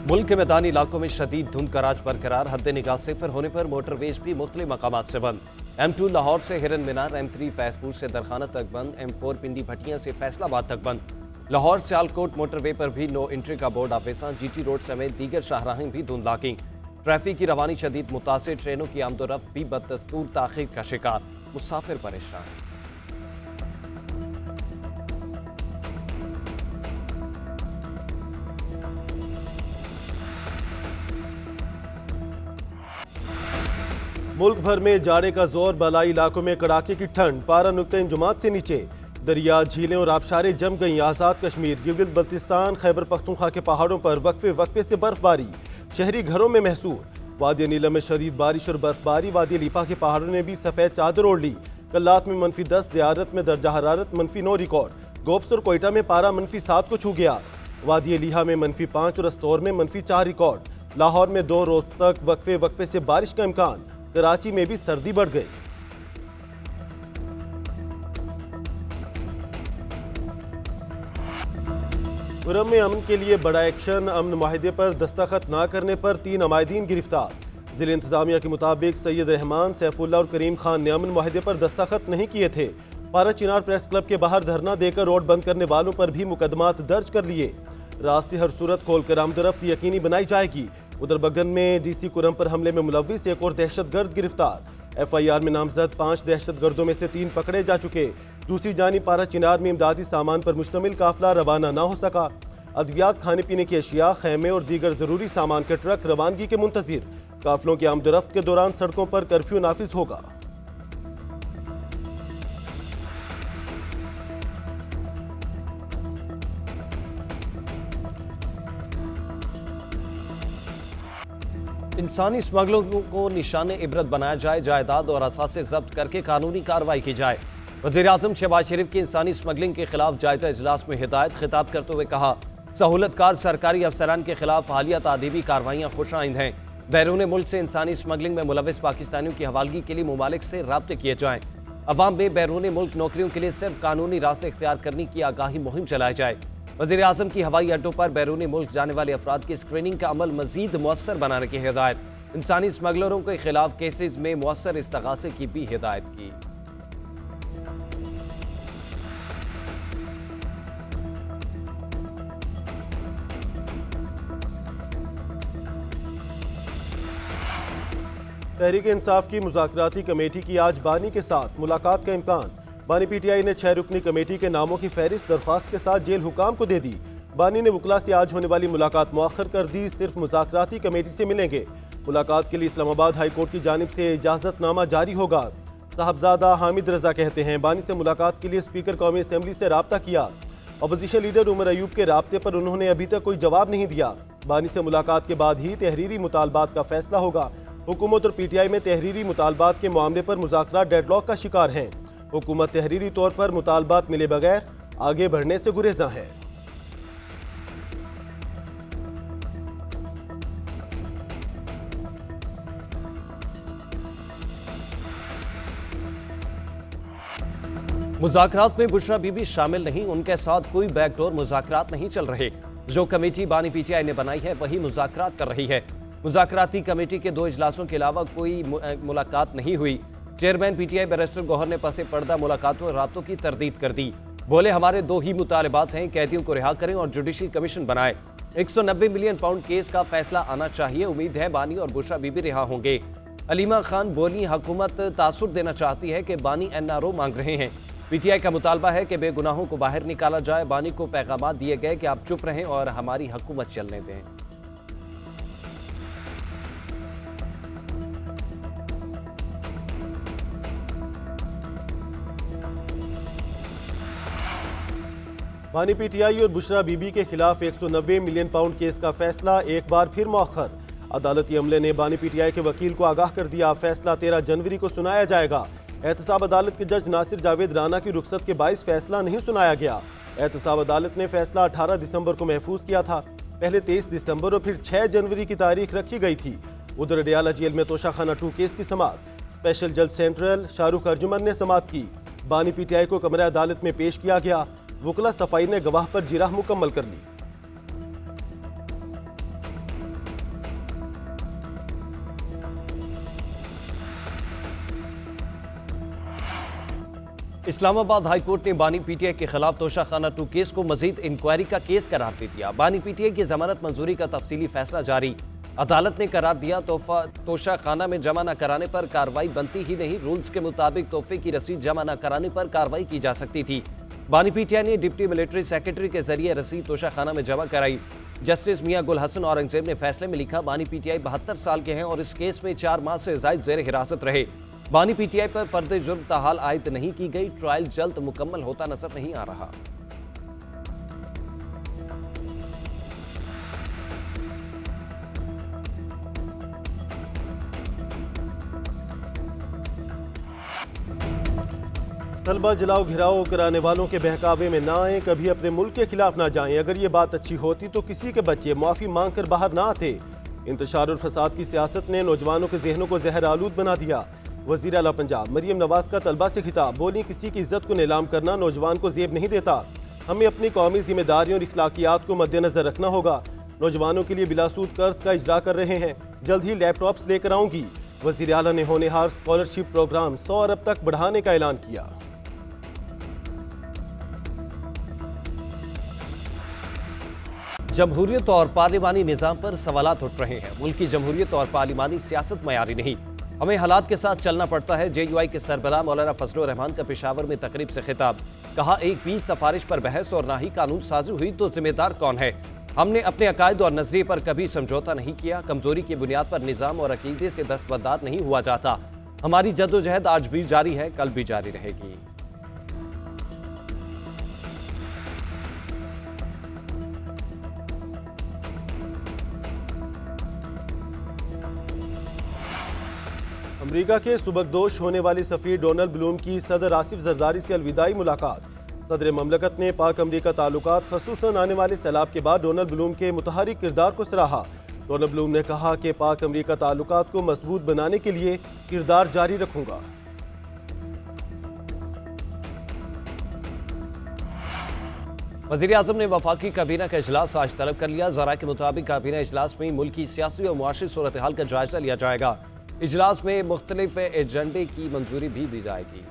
मुल्क के मैदानी इलाकों में शदीद धुंध का राज बरकरार। हद निगाह सिफर होने पर मोटरवेज भी मुख्तलिफ मकामात से बंद। M2 लाहौर से हिरन मीनार, M3 फैजपुर से दरखाना तक बंद, M4 पिंडी भटियां से फैसलाबाद तक बंद। लाहौर से आलकोट मोटरवे पर भी नो एंट्री का बोर्ड आवेसा। GT रोड समेत दीगर शाहराहें भी धुंधलाकी। ट्रैफिक की रवानी शदीद मुतासिर। ट्रेनों की आमदोरफ्त भी बदस्तूर ताखीर का शिकार। मुसाफिर परेशान। मुल्क भर में जाड़े का जोर, बलाई इलाकों में कड़ाके की ठंड, पारा नुक्ते इंजुमात से नीचे। दरिया, झीलें और आबशारें जम गईं। आज़ाद कश्मीर, गिलगित बल्तिस्तान, खैबर पख्तूनख्वा के पहाड़ों पर वक्फे वक्फे से बर्फबारी, शहरी घरों में महसूस। वादी नीलम में शदीद बारिश और बर्फबारी। वादी लीपा के पहाड़ों ने भी सफ़ेद चादर ओढ़ ली। कल्लात में -10, ज़ियारत में दर्जा हरारत -9 रिकॉर्ड। गोप्स और कोयटा में पारा -7 को छू गया। वादी लिहा में -5 और अस्तौर में -4 रिकॉर्ड। लाहौर में 2 रोज तक वक्फे वक्फे से बारिश का इम्कान। कराची में भी सर्दी बढ़ गई। खुर्रम में अमन के लिए बड़ा एक्शन। अमन माहिदे पर दस्तखत न करने पर 3 अमायदीन गिरफ्तार। जिला इंतजामिया के मुताबिक सैयद रहमान, सैफुल्ला और करीम खान ने अमन माहिदे पर दस्तखत नहीं किए थे। पारा चिनार प्रेस क्लब के बाहर धरना देकर रोड बंद करने वालों पर भी मुकदमात दर्ज कर लिए। रास्ते हर सूरत खोलकर आमदरफ्त यकीनी बनाई जाएगी। उधर बगन में DC खुर्रम पर हमले में मुलव्विस एक और दहशतगर्द गिरफ्तार। FIR में नामजद 5 दहशतगर्दों में से 3 पकड़े जा चुके। दूसरी जानिब पारा चिनार में इमदादी सामान पर मुश्तमिल काफिला रवाना न हो सका। अद्वियात, खाने पीने की अशिया, खैमे और दीगर जरूरी सामान के ट्रक रवानगी के मुंतजिर। काफिलों की आमदरफ्त के दौरान सड़कों पर कर्फ्यू नाफिज होगा। इंसानी स्मगलरों को निशाने इबरत बनाया जाए, जायदाद और असासे जब्त करके कानूनी कार्रवाई की जाए। वज़ीर-ए-आज़म शहबाज शरीफ की इंसानी स्मगलिंग के खिलाफ जायजा इजलास में हिदायत। खिताब करते हुए कहा, सहूलतकार सरकारी अफसरान के खिलाफ हालिया तादीबी कार्रवाइयाँ खुश आइंद हैं। बैरून मुल्क से इंसानी स्मगलिंग में मुलविस पाकिस्तानियों की हवालगी के लिए ममालिक से राब्ते किए जाएँ। अवाम में बैरून मुल्क नौकरियों के लिए सिर्फ कानूनी रास्ते इख्तियार करने की आगाही मुहिम चलाई जाए। वज़ीर-ए-आज़म की हवाई अड्डों पर बैरून मुल्क जाने वाले अफराद की स्क्रीनिंग का अमल मजीद मुअस्सर बनाने की हिदायत। इंसानी स्मगलरों के खिलाफ केसेज में मुअस्सर इस्तगासे की भी हिदायत की। तहरीक इंसाफ की मुज़ाकराती कमेटी की आज बानी के साथ मुलाकात का इम्कान। बानी PTI ने 6 रुकनी कमेटी के नामों की फहरिस्त दरख्वास्त के साथ जेल हुकाम को दे दी। बानी ने वकला से आज होने वाली मुलाकात मुअख्खर कर दी। सिर्फ मुज़ाकराती कमेटी से मिलेंगे। मुलाकात के लिए इस्लामाबाद हाई कोर्ट की जानिब से इजाज़तनामा जारी होगा। साहबजादा हामिद रजा कहते हैं, बानी से मुलाकात के लिए स्पीकर कौमी असम्बली से राब्ता किया। अपोजिशन लीडर उमर अयूब के राब्ते पर उन्होंने अभी तक कोई जवाब नहीं दिया। बानी से मुलाकात के बाद ही तहरीरी मुतालबात का फैसला होगा। हुकूमत और PTI में तहरीरी मुतालबात के मामले पर मुज़ाकरात डेडलॉक का शिकार हैं। हुकूमत तहरीरी तौर पर मुतालबात मिले बगैर आगे बढ़ने से गुरेज़ा है। मुज़ाकरात में बुशरा बीबी शामिल नहीं, उनके साथ कोई बैकडोर मुज़ाकरात नहीं चल रहे। जो कमेटी बानी PTI ने बनाई है वही मुज़ाकरात कर रही है। मुज़ाकराती कमेटी के 2 इजलासों के अलावा कोई मुलाकात नहीं हुई। चेयरमैन PTI बैरिस्टर गौहर ने पसे पर्दा मुलाकातों और राब्तों की तरदीद कर दी। बोले, हमारे 2 ही मुतालबात हैं, कैदियों को रिहा करें और जुडिशल कमीशन बनाए। 190 मिलियन पाउंड केस का फैसला आना चाहिए। उम्मीद है बानी और बुशरा बीबी रिहा होंगे। अलीमा खान बोली, हुकूमत तासुर देना चाहती है कि बानी NRO मांग रहे हैं। PTI का मुतालबा है कि बेगुनाहों को बाहर निकाला जाए। बानी को पैगाम दिए गए कि आप चुप रहें और हमारी हुकूमत चलने दें। बानी PTI और बुशरा बीबी के खिलाफ 190 मिलियन पाउंड केस का फैसला एक बार फिर मौखर। अदालती अमले ने बानी PTI के वकील को आगाह कर दिया, फैसला 13 जनवरी को सुनाया जाएगा। एहतसाब अदालत के जज नासिर जावेद राना की रुख्सत के बाइस फैसला नहीं सुनाया गया। एहतसाब अदालत ने फैसला 18 दिसंबर को महफूज किया था। पहले 23 दिसंबर और फिर 6 जनवरी की तारीख रखी गई थी। उधर अडियाला जेल में तोशाखाना 2 केस की समाअत। स्पेशल जज सेंट्रल शाहरुख अर्जुमन ने समाअत की। बानी PTI को कमरा अदालत में पेश किया गया। वकला सफाई ने गवाह पर जिरह मुकम्मल कर ली। इस्लामाबाद हाई कोर्ट ने बानी पीटीआई के खिलाफ तोशाखाना 2 केस को मजीद इंक्वायरी का केस करार दे दिया। बानी पीटीआई की जमानत मंजूरी का तफसीली फैसला जारी। अदालत ने करार दिया तोशाखाना में जमा न कराने पर कार्रवाई बनती ही नहीं। रूल्स के मुताबिक तोहफे की रसीद जमा न कराने पर कार्रवाई की जा सकती थी। बानी पीटीआई ने डिप्टी मिलिट्री सेक्रेटरी के जरिए रसीद तोशाखाना में जमा कराई। जस्टिस मियां गुल हसन औरंगजेब ने फैसले में लिखा, बानी पीटीआई 72 साल के हैं और इस केस में 4 माह से जायद जेर हिरासत रहे। बानी पीटीआई पर फर्द जुर्म ताहाल आयद नहीं की गई। ट्रायल जल्द मुकम्मल होता नजर नहीं आ रहा। तलबा जलाओ घिराओ कराने वालों के बहकावे में ना आए, कभी अपने मुल्क के खिलाफ ना जाएं। अगर ये बात अच्छी होती तो किसी के बच्चे माफी मांग कर बाहर ना आते। इंतशार और फसाद की सियासत ने नौजवानों के जहनों को जहर आलूद बना दिया। वज़ीर आला पंजाब मरियम नवाज का तलबा से खिताब, बोली किसी की इज्जत को नीलाम करना नौजवान को जेब नहीं देता। हमें अपनी कौमी जिम्मेदारियों और इखलाकियात को मद्देनजर रखना होगा। नौजवानों के लिए बिलासूद कर्ज का इजरा कर रहे हैं, जल्द ही लैपटॉप्स लेकर आऊंगी। वज़ीर आला ने होनहार स्कॉलरशिप प्रोग्राम 100 अरब तक बढ़ाने का ऐलान किया। जमहूरियत और पार्लिमानी निज़ाम पर सवालात उठ रहे हैं। मुल्क की जमहूरियत और पार्लिमानी सियासत मयारी नहीं, हमें हालात के साथ चलना पड़ता है। JUI के सरबराह मौलाना फजलुर रहमान का पेशावर में तकरीब से खिताब, कहा एक भी सिफारिश पर बहस और ना ही कानून साजी हुई तो जिम्मेदार कौन है। हमने अपने अकायद और नजरिए पर कभी समझौता नहीं किया। कमजोरी की बुनियाद पर निज़ाम और अकीदे से दस्तबरदार नहीं हुआ जाता। हमारी जद्दोजहद आज भी जारी है, कल भी जारी रहेगी। अमरीका के सुबकदोश होने वाली सफ़ीर डोनाल्ड ब्लूम की सदर आसिफ जरदारी से अलविदाई मुलाकात। सदर ममलकत ने पाक अमरीका ताल्लुकात खसूसन आने वाले सैलाब के बाद डोनाल्ड ब्लूम के मुतहरिक किरदार को सराहा। डोनाल्ड ब्लूम ने कहा कि पाक अमरीका ताल्लुकात को मजबूत बनाने के लिए किरदार जारी रखूंगा। वज़ीर आज़म ने वफाकी काबीना का इजलास आज तलब कर लिया। ज़रा के मुताबिक काबीना इजलास में मुल्क की सियासी और मुआशी सूरत हाल का जायजा लिया जाएगा। इजलास में मुख्तलिफ एजेंडे की मंजूरी भी दी जाएगी।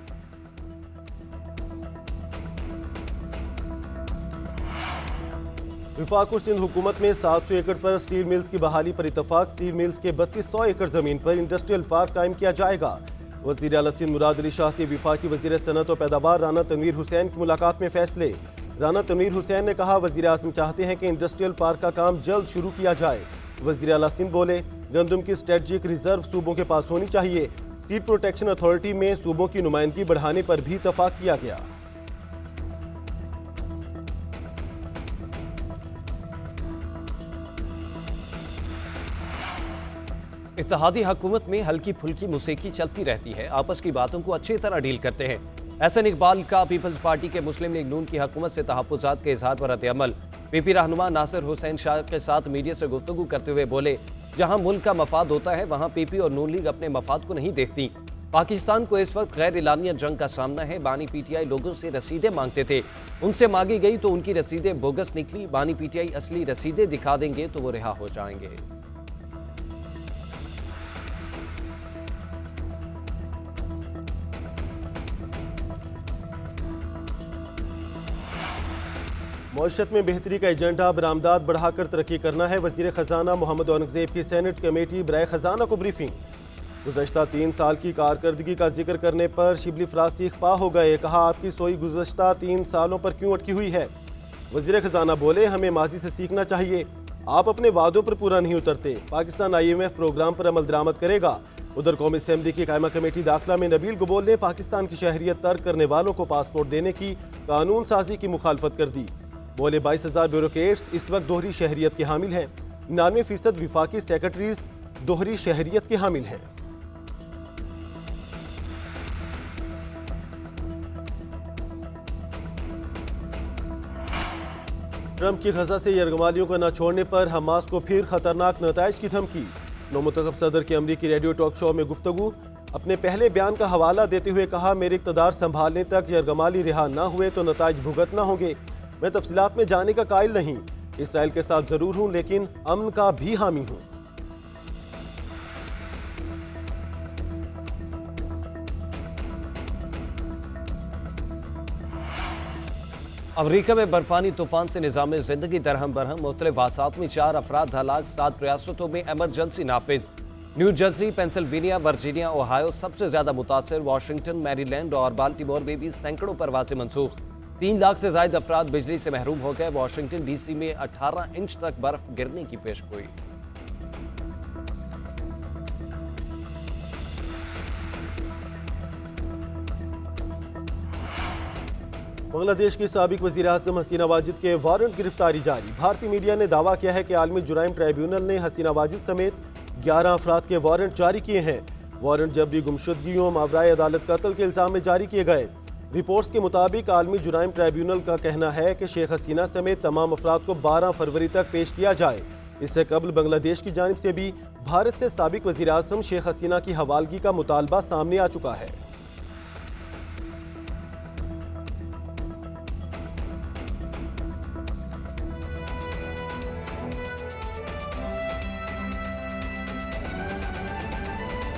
वफाक और सिंध हुकूमत में 700 एकड़ पर स्टील मिल्स की बहाली पर इतफाक। स्टील मिल्स के 3200 एकड़ जमीन पर इंडस्ट्रियल पार्क कायम किया जाएगा। वज़ीर आला सिंध मुराद अली शाह से वफाकी वज़ीर सनअत और पैदावार राना तनवीर हुसैन की मुलाकात में फैसले। राना तनवीर हुसैन ने कहा, वज़ीर आज़म चाहते हैं कि इंडस्ट्रियल पार्क का काम जल्द शुरू किया जाए। वज़ीर आला सिंध बोले, गंदम की स्ट्रेटजिक रिजर्व सूबों के पास होनी चाहिए। सीड प्रोटेक्शन अथॉरिटी में सूबों की नुमाइंदगी बढ़ाने पर भी इतफाक किया गया। इत्तेहादी हुकूमत में हल्की फुल्की मुसेकी चलती रहती है, आपस की बातों को अच्छी तरह डील करते हैं। एहसन इकबाल का पीपल्स पार्टी के मुस्लिम लीग नून की हुकूमत से तहफ़्फ़ुज़ात के इजहार पर रद्द-ए-अमल। PP रहनुमा नासिर हुसैन शाह के साथ मीडिया से गुफ्तगू करते हुए बोले, जहां मुल्क का मफाद होता है वहां PP और नून लीग अपने मफाद को नहीं देखती। पाकिस्तान को इस वक्त गैर एलानिया जंग का सामना है। बानी PTI लोगों से रसीदें मांगते थे, उनसे मांगी गई तो उनकी रसीदें बोगस निकली। बानी PTI असली रसीदें दिखा देंगे तो वो रिहा हो जाएंगे। मईशत में बेहतरी का एजेंडा बरामदात बढ़ाकर तरक्की करना है। वज़ीर ख़जाना मोहम्मद औरंगजेब की सेनेट कमेटी बराए ख़जाना को ब्रीफिंग। गुज़श्ता 3 साल की कारकर्दगी का जिक्र करने पर शिबली फरासी इख्फा हो गए। कहा, आपकी सोई गुज़श्ता 3 सालों पर क्यों अटकी हुई है। वज़ीर ख़जाना बोले, हमें माजी से सीखना चाहिए, आप अपने वादों पर पूरा नहीं उतरते। पाकिस्तान IMF प्रोग्राम पर अमल दरामद करेगा। उधर कौमी असेंबली की कायमा कमेटी दाखिला में नबील गबोल ने पाकिस्तान की शहरियत तर्क करने वालों को पासपोर्ट देने की कानून साजी की मुखालफत कर दी। बोले, 22,000 ब्यूरोक्रेट्स इस वक्त दोहरी शहरियत के हामिल हैं। 99% विफाकी सेक्रेटरीज दोहरी शहरियत के हामिल हैं। ट्रंप की गजा से यरगमालियों को न छोड़ने पर हमास को फिर खतरनाक नताइज की धमकी। नौमुंतखब सदर के अमरीकी रेडियो टॉक शो में गुफ्तगू। अपने पहले बयान का हवाला देते हुए कहा, मेरे इक़्तिदार संभालने तक यरगमाली रिहा न हुए तो नताइज भुगतना होंगे। मैं तफसीलात में जाने का कायल नहीं, इसराइल के साथ जरूर हूं लेकिन अमन का भी हामी हूं। अमरीका में बर्फानी तूफान से निज़ाम जिंदगी दरहम बरहम। मुख्तलिफ हादसात में 4 अफराद हलाक। 7 रियासतों में एमरजेंसी नाफिज। New Jersey, Pennsylvania, Virginia, Ohio सबसे ज्यादा मुतासर। वाशिंगटन, मैरीलैंड और बाल्टीमोर में भी सैकड़ों परवाजें मनसूख। 3 लाख से ज्यादा अफराद बिजली से महरूम हो गए। वाशिंगटन डीसी में 18 इंच तक बर्फ गिरने की पेशगोई। बांग्लादेश की साबिक वज़ीर आज़म हसीना वाजिद के वारंट गिरफ्तारी जारी। भारतीय मीडिया ने दावा किया है कि आलमी जुराइम ट्राइब्यूनल ने हसीना वाजिद समेत 11 अफराद के वारंट जारी किए हैं। वारंट जबरी गुमशुदगियों, मावराए अदालत कत्ल के इल्जाम में जारी किए गए। रिपोर्ट्स के मुताबिक आलमी जुराइम ट्राइब्यूनल का कहना है कि शेख हसीना समेत तमाम अफराद को 12 फरवरी तक पेश किया जाए। इससे कबल बांग्लादेश की जानिब से भी भारत से साबिक वज़ीर आज़म शेख हसीना की हवालगी का मुतालबा सामने आ चुका है।